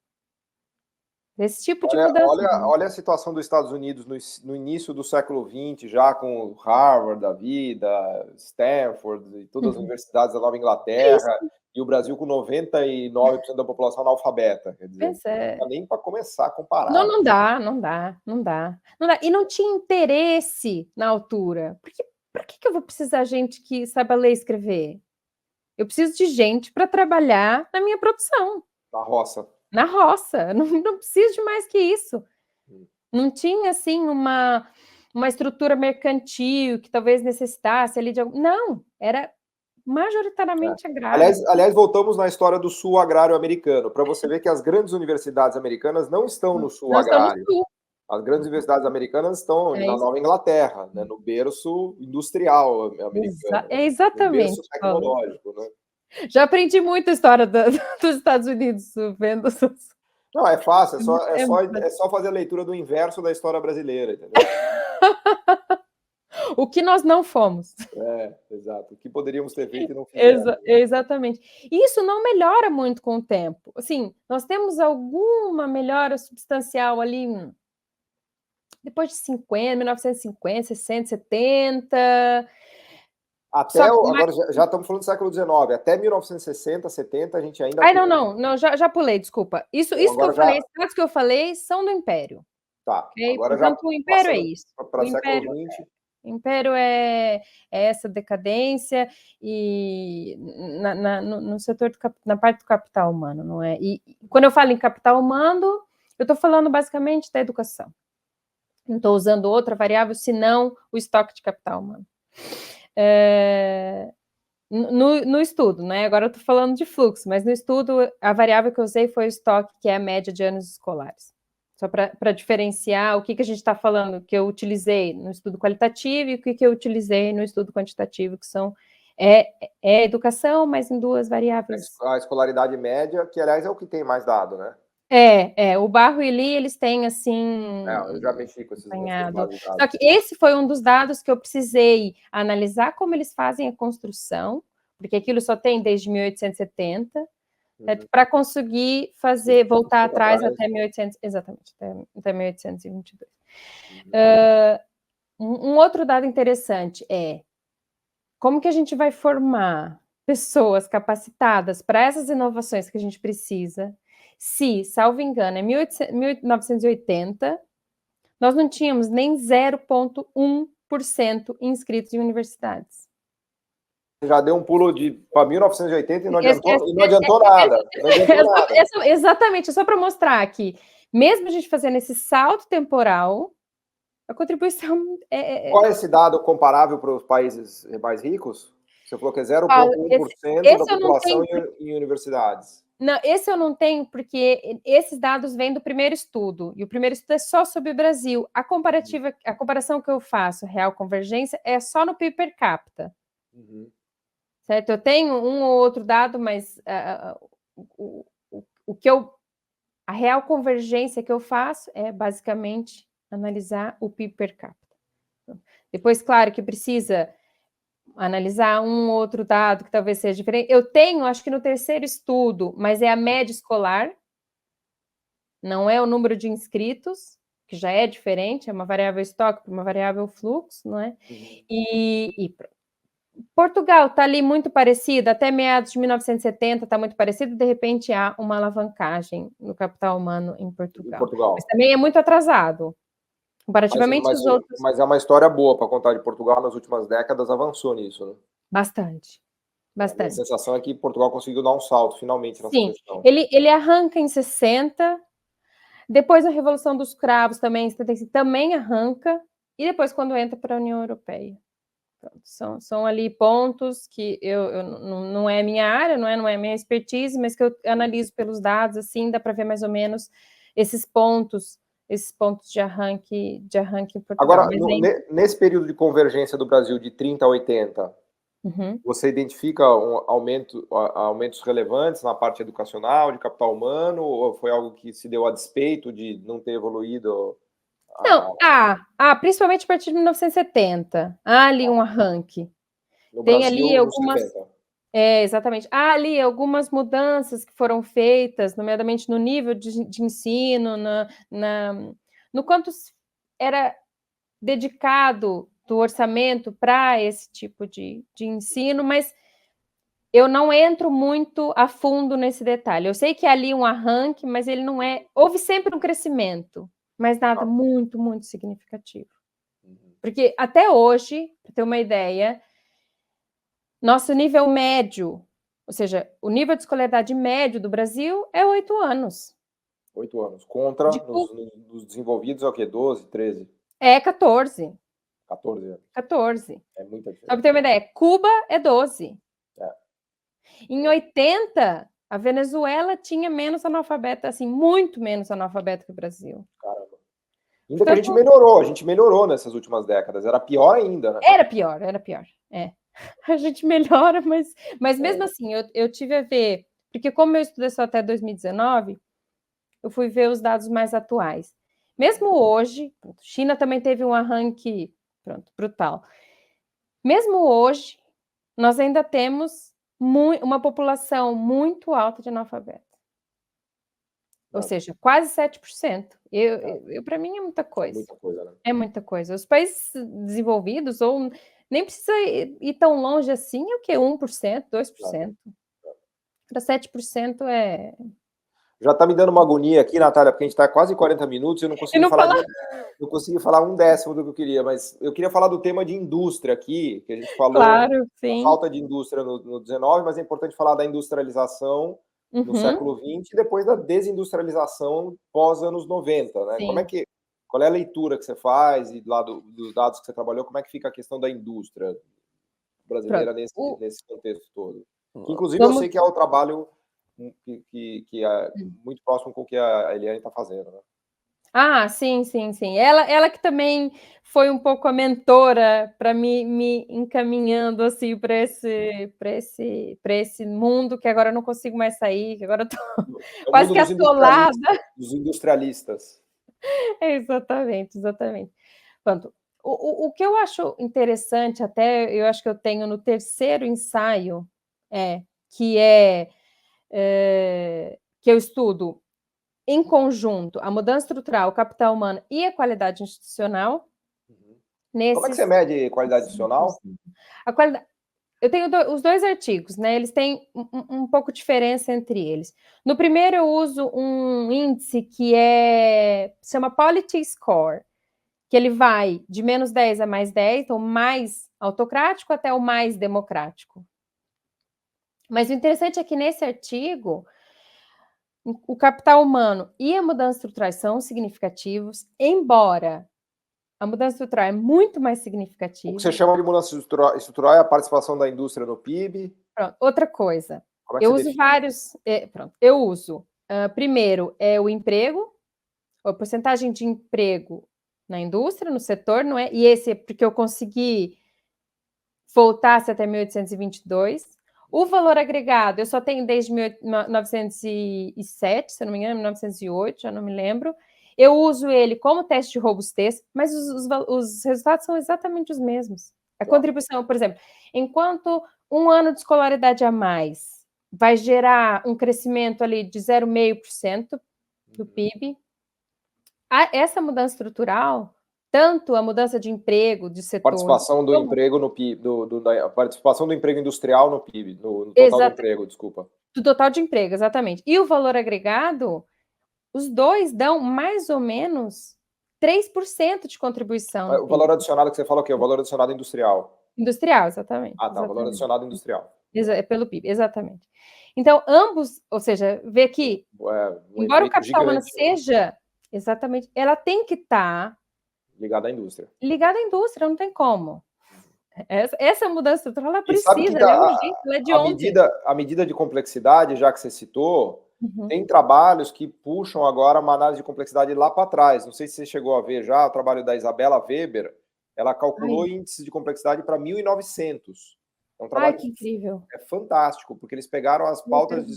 Desse tipo de mudança.
Olha a situação dos Estados Unidos no início do século XX, já com Harvard, da vida, Stanford e todas as universidades da Nova Inglaterra, e o Brasil com 99% da população analfabeta. Quer dizer, não dá nem para começar a comparar.
Não dá. E não tinha interesse na altura. Porque para que eu vou precisar de gente que saiba ler e escrever? Eu preciso de gente para trabalhar na minha produção.
Na roça.
Não preciso de mais que isso. Não tinha, assim, uma estrutura mercantil que talvez necessitasse ali de algum... Não, era majoritariamente agrário.
Aliás, voltamos na história do sul agrário americano, para você ver que as grandes universidades americanas não estão no sul agrário. As grandes universidades americanas estão na Nova Inglaterra, né, no berço industrial americano.
Exatamente.
No berço tecnológico, né?
Já aprendi muito a história dos Estados Unidos vendo essas...
Não, é fácil, é só fazer a leitura do inverso da história brasileira, entendeu?
O que nós não fomos.
Exato. O que poderíamos ter feito e não fizemos.
Exatamente. E isso não melhora muito com o tempo. Assim, nós temos alguma melhora substancial ali depois de 1950, 60, 70...
Agora já estamos falando do século XIX, até 1960, 70, a gente ainda...
Não, já pulei, desculpa. Isso que eu falei, esses dados que eu falei são do Império.
Tá,
okay?
agora
Portanto,
já
o Império é isso.
Para o século XX.
O Império é essa decadência e no setor na parte do capital humano, não é? E quando eu falo em capital humano, eu estou falando basicamente da educação. Não estou usando outra variável senão o estoque de capital humano. No estudo, né? Agora eu estou falando de fluxo, mas no estudo a variável que eu usei foi o estoque, que é a média de anos escolares. Só para diferenciar o que a gente está falando, que eu utilizei no estudo qualitativo e o que eu utilizei no estudo quantitativo, que são educação, mas em duas variáveis.
A escolaridade média, que aliás é o que tem mais dado, né?
O Barro e Lee, eles têm assim...
eu já mexi com esses dados.
Só que esse foi um dos dados que eu precisei analisar como eles fazem a construção, porque aquilo só tem desde 1870, para conseguir voltar atrás até 1800, exatamente, até 1822. Um outro dado interessante é como que a gente vai formar pessoas capacitadas para essas inovações que a gente precisa, se, salvo engano, em 1980, nós não tínhamos nem 0,1% inscritos em universidades.
Já deu um pulo para 1980 e não adiantou nada.
Exatamente, é só para mostrar que, mesmo a gente fazendo esse salto temporal, a contribuição
Qual é esse dado comparável para os países mais ricos? Você falou que é 0,1% da população em universidades.
Não, esse eu não tenho, porque esses dados vêm do primeiro estudo, e o primeiro estudo é só sobre o Brasil. A comparação que eu faço, real convergência, é só no PIB per capita.
Uhum.
Certo? Eu tenho um ou outro dado, mas a real convergência que eu faço é basicamente analisar o PIB per capita. Depois, claro, que precisa analisar um ou outro dado que talvez seja diferente. Eu tenho, acho que no terceiro estudo, mas é a média escolar, não é o número de inscritos, que já é diferente, é uma variável estoque para uma variável fluxo, não é? Uhum. E Portugal está ali muito parecido, até meados de 1970 está muito parecido, de repente há uma alavancagem no capital humano em Portugal. Mas também é muito atrasado. Comparativamente aos outros.
Mas é uma história boa para contar de Portugal. Nas últimas décadas avançou nisso, né?
Bastante.
A sensação é que Portugal conseguiu dar um salto, finalmente, nessa questão.
Ele arranca em 60, depois a Revolução dos Cravos também arranca, e depois quando entra para a União Europeia. São ali pontos que não é minha área, não é minha expertise, mas que eu analiso pelos dados, assim, dá para ver mais ou menos esses pontos de arranque em Portugal.
Agora, nesse período de convergência do Brasil de 30 a 80, você identifica aumentos relevantes na parte educacional, de capital humano, ou foi algo que se deu a despeito de não ter evoluído?
Não, principalmente a partir de 1970, há ali um arranque. Tem ali algumas... exatamente. Há ali algumas mudanças que foram feitas, nomeadamente no nível de ensino, no quanto era dedicado do orçamento para esse tipo de ensino, mas eu não entro muito a fundo nesse detalhe. Eu sei que há ali um arranque, mas ele não é... Houve sempre um crescimento, mas nada muito, muito significativo. Porque até hoje, para ter uma ideia, nosso nível médio, ou seja, o nível de escolaridade médio do Brasil é 8 anos.
8 anos. Contra, nos desenvolvidos, é o quê? 12, 13?
É 14.
14 anos.
14.
É muita diferença.
Para ter uma ideia, Cuba é 12. Em 80, a Venezuela tinha menos analfabeto, assim, muito menos analfabeto que o Brasil.
Caramba. Ainda que a gente melhorou nessas últimas décadas. Era pior ainda, né?
Era pior. A gente melhora, mas mesmo assim, eu tive a ver, porque como eu estudei só até 2019, eu fui ver os dados mais atuais. Mesmo hoje, China também teve um arranque, brutal. Mesmo hoje, nós ainda temos uma população muito alta de analfabeto. Ou seja, quase 7%. Para mim é muita coisa.
É muita coisa, né?
É muita coisa. Os países desenvolvidos, ou nem precisa ir tão longe assim, é o quê? 1%, 2%. Para 7% é...
Já está me dando uma agonia aqui, Natália, porque a gente está quase 40 minutos e eu não consegui falar um décimo do que eu queria, mas eu queria falar do tema de indústria aqui, que a gente falou da falta de indústria no 19, mas é importante falar da industrialização no século XX e depois da desindustrialização pós anos 90, né? Qual é a leitura que você faz e lá dos dados que você trabalhou, como é que fica a questão da indústria brasileira nesse contexto todo? Que, inclusive, eu sei que é o trabalho que é muito próximo com o que a Eliane está fazendo, né?
Sim. Ela que também foi um pouco a mentora para me encaminhando assim para esse mundo que agora eu não consigo mais sair, que agora eu tô quase que atolada.
Dos industrialistas.
Exatamente. Pronto. O que eu acho interessante, até eu acho que eu tenho no terceiro ensaio, que eu estudo em conjunto a mudança estrutural, o capital humano e a qualidade institucional.
Como é que você mede qualidade institucional?
Eu tenho os dois artigos, né? Eles têm um pouco de diferença entre eles. No primeiro, eu uso um índice que se chama Polity Score, que ele vai de menos 10 a mais 10, então mais autocrático até o mais democrático. Mas o interessante é que nesse artigo, o capital humano e a mudança estrutural são significativos, embora a mudança estrutural é muito mais significativa.
O que você chama de mudança estrutural é a participação da indústria no PIB.
Pronto, outra coisa.
Como é que
Eu
você
uso
define?
vários. Eu uso. Primeiro é o emprego, a porcentagem de emprego na indústria, no setor, não é? E esse é porque eu consegui voltar-se até 1822. O valor agregado, eu só tenho desde 1907, se eu não me engano, 1908, já não me lembro. Eu uso ele como teste de robustez, mas os resultados são exatamente os mesmos. A contribuição, por exemplo, enquanto um ano de escolaridade a mais vai gerar um crescimento ali de 0,5% do PIB, essa mudança estrutural, tanto a mudança de emprego, de setor...
Participação do emprego no PIB, a participação do emprego industrial no PIB, no total do emprego, desculpa.
Do total de emprego, exatamente. E o valor agregado, os dois dão mais ou menos 3% de contribuição.
O valor adicionado que você falou aqui, o valor adicionado industrial.
Industrial, exatamente.
Ah, tá, exatamente. O valor adicionado industrial.
É pelo PIB, exatamente. Então, ambos, ou seja, vê aqui, embora o capital humano seja, exatamente, ela tem que estar
ligada à indústria.
Ligada à indústria, não tem como. Essa mudança estrutural, ela precisa, ela é urgente, ela é de ontem.
A medida de complexidade, já que você citou, tem trabalhos que puxam agora uma análise de complexidade lá para trás. Não sei se você chegou a ver já o trabalho da Isabella Weber. Ela calculou índices de complexidade para 1900. É um trabalho
que incrível.
É fantástico, porque eles pegaram as pautas de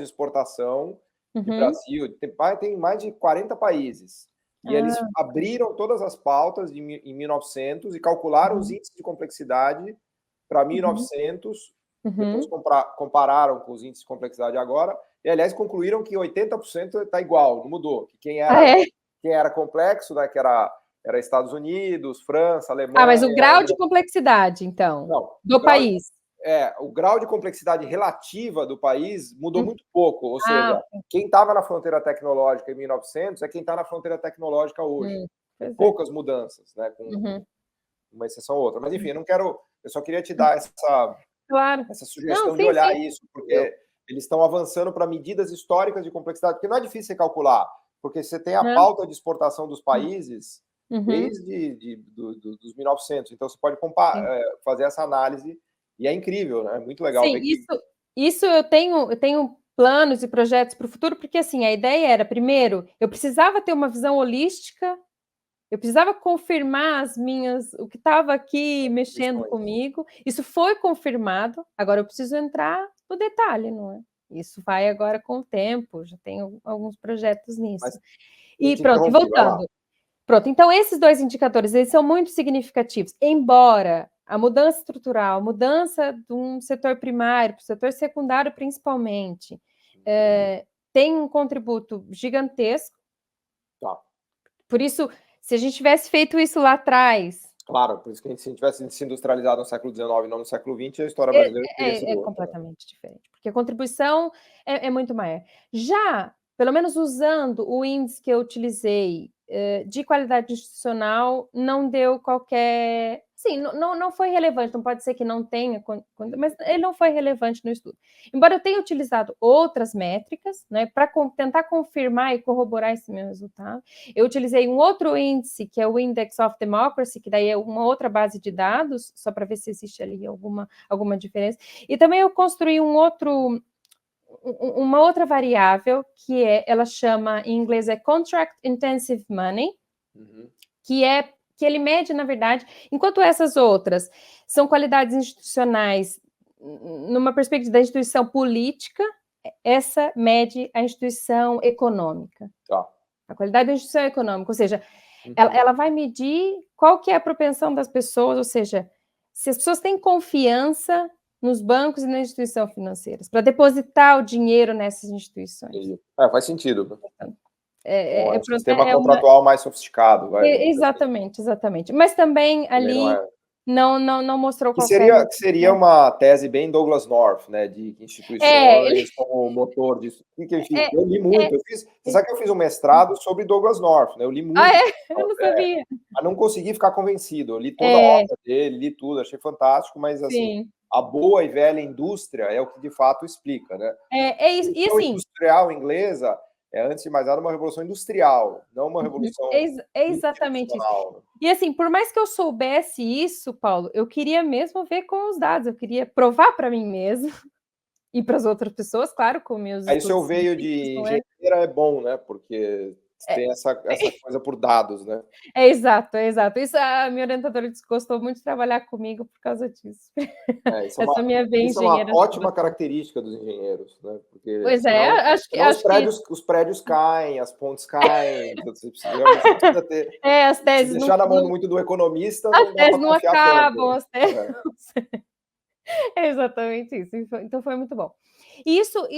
exportação do Brasil. Tem mais de 40 países. E eles abriram todas as pautas em 1900 e calcularam os índices de complexidade para 1900. Depois compararam com os índices de complexidade agora. E, aliás, concluíram que 80% está igual, não mudou. Que quem era complexo, né, que era Estados Unidos, França, Alemanha...
mas o grau de complexidade, então, do país...
o grau de complexidade relativa do país mudou muito pouco. Ou seja, quem estava na fronteira tecnológica em 1900 é quem está na fronteira tecnológica hoje. Poucas mudanças, né, com uma exceção ou outra. Mas, enfim, eu só queria te dar essa sugestão de olhar isso, porque eles estão avançando para medidas históricas de complexidade, porque não é difícil você calcular, porque você tem a pauta de exportação dos países desde dos 1900. Então, você pode fazer essa análise. E é incrível, né? É muito legal.
Sim, isso eu tenho planos e projetos para o futuro, porque assim, a ideia era, primeiro, eu precisava ter uma visão holística, eu precisava confirmar o que estava aqui mexendo comigo. Isso foi confirmado, agora eu preciso entrar no detalhe, não é? Isso vai agora com o tempo, já tenho alguns projetos nisso. E pronto, voltando. Pronto, então esses dois indicadores, eles são muito significativos, embora a mudança estrutural, a mudança de um setor primário para o setor secundário, principalmente, tem um contributo gigantesco. Por isso, se a gente tivesse feito isso lá atrás...
Claro, por isso que se a gente tivesse se industrializado no século XIX e não no século XX, a história brasileira teria sido outra.
Completamente diferente, porque a contribuição é muito maior. Já, pelo menos usando o índice que eu utilizei de qualidade institucional, não deu qualquer... Sim, não foi relevante, não pode ser que não tenha, mas ele não foi relevante no estudo. Embora eu tenha utilizado outras métricas, né, para tentar confirmar e corroborar esse meu resultado, eu utilizei um outro índice, que é o Index of Democracy, que daí é uma outra base de dados, só para ver se existe ali alguma diferença. E também eu construí uma outra variável, que ela chama, em inglês, Contract Intensive Money, que ele mede, na verdade, enquanto essas outras são qualidades institucionais numa perspectiva da instituição política, essa mede a instituição econômica. A qualidade da instituição econômica, ou seja, ela vai medir qual que é a propensão das pessoas, ou seja, se as pessoas têm confiança nos bancos e nas instituições financeiras, para depositar o dinheiro nessas instituições.
Faz sentido. É um sistema
contratual
mais sofisticado.
Exatamente. Mas também ali Não mostrou
Que
qualquer...
seria uma tese bem Douglas North, né? De instituições como motor disso. Enfim, eu li muito. Você sabe que eu fiz um mestrado sobre Douglas North, né? Eu li muito.
Eu não sabia.
Mas não consegui ficar convencido. Eu li toda a obra dele, li tudo, achei fantástico, mas assim, a boa e velha indústria é o que de fato explica, né?
Isso.
A revolução industrial inglesa é, antes de mais nada, uma revolução industrial, não uma revolução
exatamente isso. E assim, por mais que eu soubesse isso, Paulo, eu queria mesmo ver com os dados, eu queria provar para mim mesmo e para as outras pessoas, claro, com meus
estudos. Aí se eu veio de engenheira é bom, né? Porque tem essa coisa por dados, né?
Exato. Isso, a minha orientadora gostou muito de trabalhar comigo por causa disso.
Isso é uma ótima característica dos engenheiros, né? Porque
pois acho que
os prédios caem, as pontes caem, você precisa ter...
as teses
se deixar na mão muito do economista,
as teses não acabam, as teses... É exatamente isso. Então foi muito bom. E isso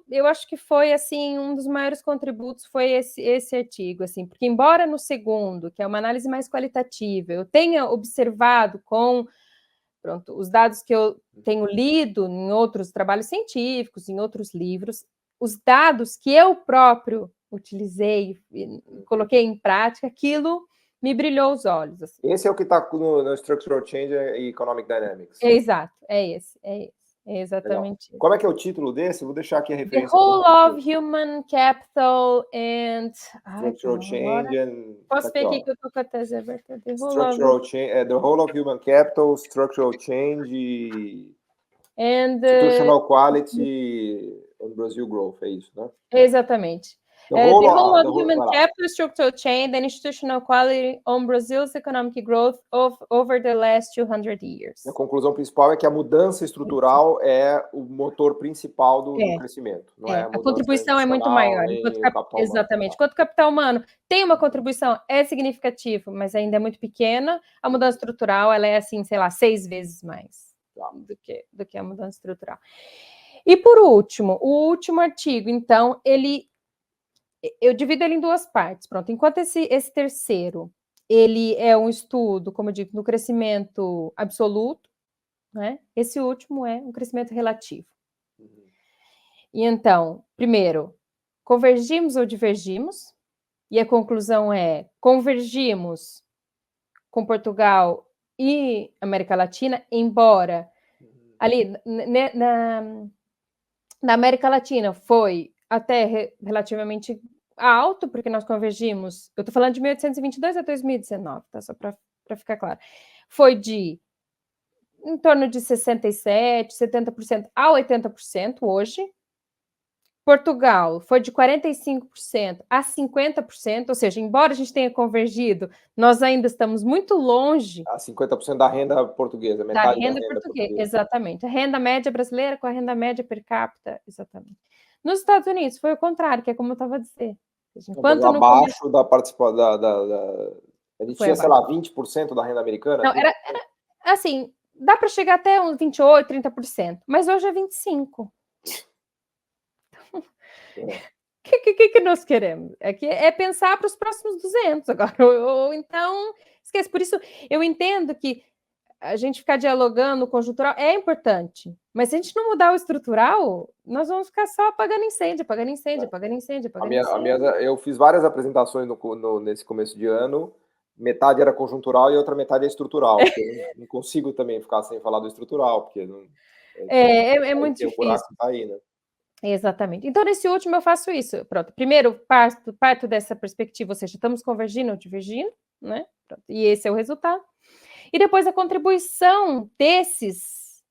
eu acho que foi assim um dos maiores contributos foi esse artigo, assim, porque embora no segundo, que é uma análise mais qualitativa, eu tenha observado com os dados que eu tenho lido em outros trabalhos científicos, em outros livros, os dados que eu próprio utilizei e coloquei em prática, aquilo me brilhou os olhos. Assim.
Esse é o que está no Structural Change e Economic Dynamics.
Exato, é esse. É exatamente isso.
Como é que é o título desse? Vou deixar aqui a referência.
The Whole of Human Capital and...
Structural Change and...
Posso ver aqui que eu estou com a tese aberta.
The Whole of Human Capital, Structural Change and... Institutional Quality and Brazil Growth, é isso, né?
Exatamente. The Whole of Human Capital, Structural Change and Institutional Quality on Brazil's Economic Growth over the last 200 years.
A conclusão principal é que a mudança estrutural é o motor principal do crescimento. Não é a
contribuição é muito maior. Exatamente. Enquanto o capital humano tem uma contribuição, é significativa, mas ainda é muito pequena, a mudança estrutural ela é assim, sei lá, 6 vezes mais do que a mudança estrutural. E por último, o último artigo, então, eu divido ele em 2 partes, pronto. Enquanto esse terceiro, ele é um estudo, como eu digo, no crescimento absoluto, né? Esse último é um crescimento relativo. E então, primeiro, convergimos ou divergimos? E a conclusão é, convergimos com Portugal e América Latina, embora ali na América Latina foi até relativamente alto, porque nós convergimos, eu estou falando de 1822 a 2019, tá? Só para ficar claro. Foi de em torno de 67%, 70% a 80% hoje. Portugal foi de 45% a 50%, ou seja, embora a gente tenha convergido, nós ainda estamos muito longe...
A 50% da renda portuguesa, metade da renda portuguesa.
Exatamente. A renda média brasileira com a renda média per capita, exatamente. Nos Estados Unidos foi o contrário, que é como eu estava a dizer.
Enquanto abaixo da participação a gente tinha, sei lá, 20% da renda americana?
Não, era assim, dá para chegar até uns 28%, 30%, mas hoje é 25%. O que nós queremos? É pensar para os próximos 200 agora, ou então esquece. Por isso, eu entendo que a gente ficar dialogando conjuntural é importante, mas se a gente não mudar o estrutural, nós vamos ficar só apagando incêndio.
Eu fiz várias apresentações nesse começo de ano, metade era conjuntural e outra metade é estrutural. Eu não consigo também ficar sem falar do estrutural, porque
é muito difícil.
O buraco tá aí, né?
Exatamente. Então, nesse último, eu faço isso. Pronto. Primeiro, parto dessa perspectiva, ou seja, estamos convergindo ou divergindo, né? Pronto. E esse é o resultado. E depois a contribuição dessas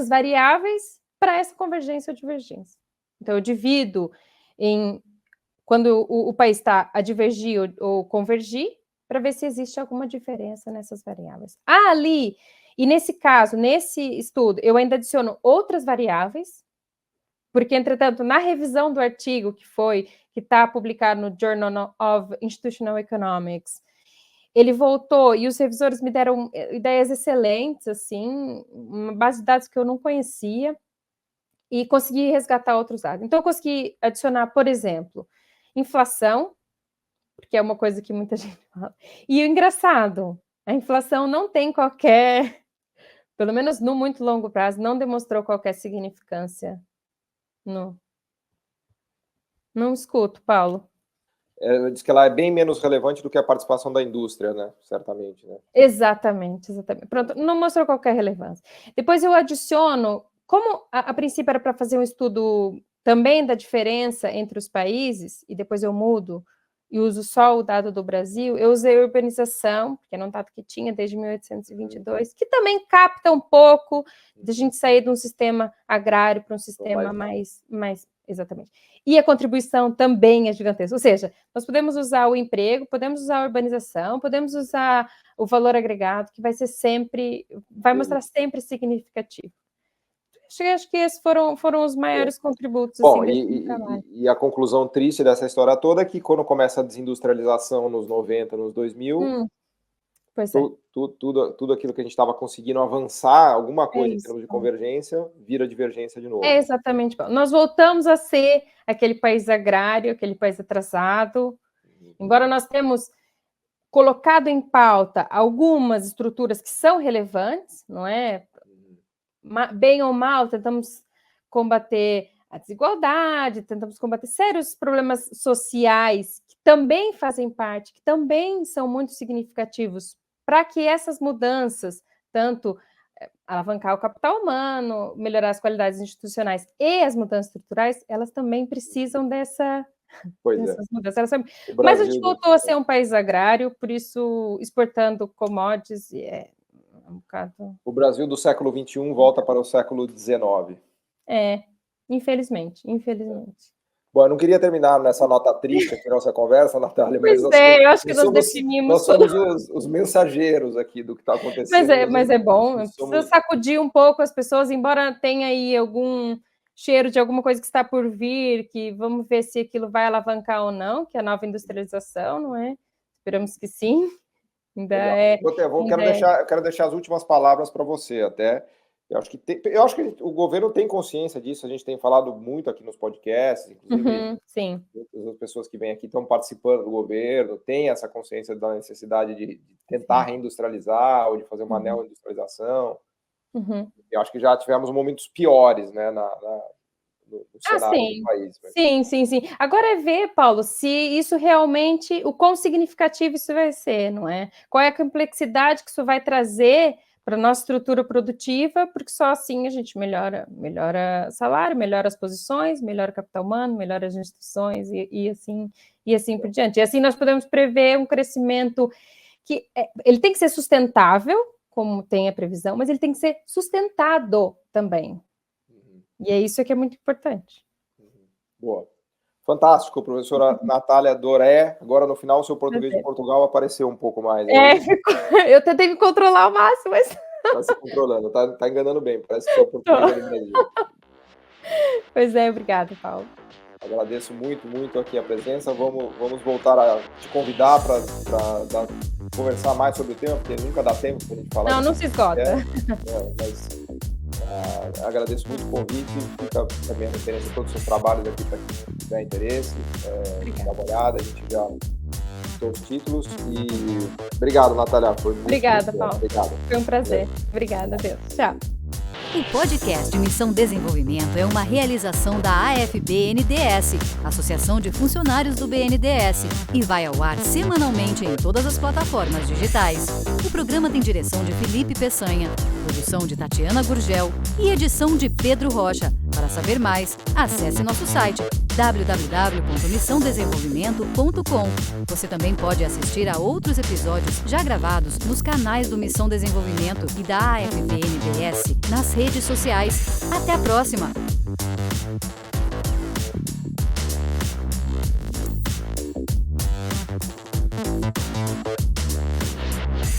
variáveis para essa convergência ou divergência. Então, eu divido em quando o país está a divergir ou convergir, para ver se existe alguma diferença nessas variáveis. Ali, e nesse caso, nesse estudo, eu ainda adiciono outras variáveis, porque, entretanto, na revisão do artigo que está publicado no Journal of Institutional Economics, ele voltou e os revisores me deram ideias excelentes, assim, uma base de dados que eu não conhecia, e consegui resgatar outros dados. Então, eu consegui adicionar, por exemplo, inflação, porque é uma coisa que muita gente fala. E o engraçado, A inflação não tem qualquer, pelo menos no muito longo prazo, não demonstrou qualquer significância. Não escuto, Paulo.
Diz que ela é bem menos relevante do que a participação da indústria, né? Certamente, né?
Exatamente. Pronto, não mostrou qualquer relevância. Depois eu adiciono, como a princípio era para fazer um estudo também da diferença entre os países, e depois eu mudo e uso só o dado do Brasil, eu usei a urbanização, que era um dado que tinha desde 1822, que também capta um pouco de a gente sair de um sistema agrário para um sistema mais exatamente. E a contribuição também é gigantesca. Ou seja, nós podemos usar o emprego, podemos usar a urbanização, podemos usar o valor agregado, que vai ser sempre, vai mostrar sempre significativo. Acho que esses foram os maiores contributos.
Bom, e a conclusão triste dessa história toda é que quando começa a desindustrialização nos 90, nos 2000, tudo aquilo que a gente estava conseguindo avançar, alguma coisa em termos de convergência, vira divergência de novo.
Exatamente. Nós voltamos a ser aquele país agrário, aquele país atrasado, embora nós temos colocado em pauta algumas estruturas que são relevantes, não é? Bem ou mal, tentamos combater a desigualdade, tentamos combater sérios problemas sociais que também fazem parte, que também são muito significativos para que essas mudanças, tanto alavancar o capital humano, melhorar as qualidades institucionais e as mudanças estruturais, elas também precisam dessas mudanças. Mas a gente voltou a ser um país agrário, por isso exportando commodities um bocado...
O Brasil do século XXI volta para o século XIX.
Infelizmente.
Bom, eu não queria terminar nessa nota triste aqui na nossa conversa, Natália,
mas eu acho que nós definimos...
Nós somos os mensageiros aqui do que está acontecendo.
Mas é bom, precisa sacudir um pouco as pessoas, embora tenha aí algum cheiro de alguma coisa que está por vir, que vamos ver se aquilo vai alavancar ou não, que é a nova industrialização, não é? Esperamos que sim.
Quero deixar as últimas palavras para você até. Eu acho que o governo tem consciência disso, a gente tem falado muito aqui nos podcasts, inclusive
sim.
As pessoas que vêm aqui estão participando do governo, têm essa consciência da necessidade de tentar reindustrializar ou de fazer uma neoindustrialização. Eu acho que já tivemos momentos piores, né, no cenário do país.
Sim. Agora é ver, Paulo, se isso realmente, o quão significativo isso vai ser, não é? Qual é a complexidade que isso vai trazer para a nossa estrutura produtiva, porque só assim a gente melhora salário, melhora as posições, melhora o capital humano, melhora as instituições e assim por diante. E assim nós podemos prever um crescimento que ele tem que ser sustentável, como tem a previsão, mas ele tem que ser sustentado também. E é isso que é muito importante.
Boa. Fantástico, professora Natália Doré. Agora, no final, o seu português de Portugal apareceu um pouco mais.
Eu tentei me controlar ao máximo, mas...
Está se controlando, tá enganando bem. Parece que é o português do Brasil.
Pois é, obrigada, Paulo.
Agradeço muito aqui a presença. Vamos voltar a te convidar para conversar mais sobre o tema, porque nunca dá tempo para a gente falar.
Não se esgota.
Mas agradeço muito o convite. Fica também a referência a todos os seus trabalhos aqui para quem tiver interesse. Dá uma olhada, a gente já citou os títulos. E obrigado, Natália.
Obrigada, Paulo. Foi um prazer. Obrigada, Deus. Tchau.
O podcast Missão Desenvolvimento é uma realização da AFB-NDS, Associação de Funcionários do BNDES, e vai ao ar semanalmente em todas as plataformas digitais. O programa tem direção de Felipe Peçanha, produção de Tatiana Gurgel e edição de Pedro Rocha. Para saber mais, acesse nosso site www.missãodesenvolvimento.com. Você também pode assistir a outros episódios já gravados nos canais do Missão Desenvolvimento e da AFB-NDS nas redes sociais. Até a próxima!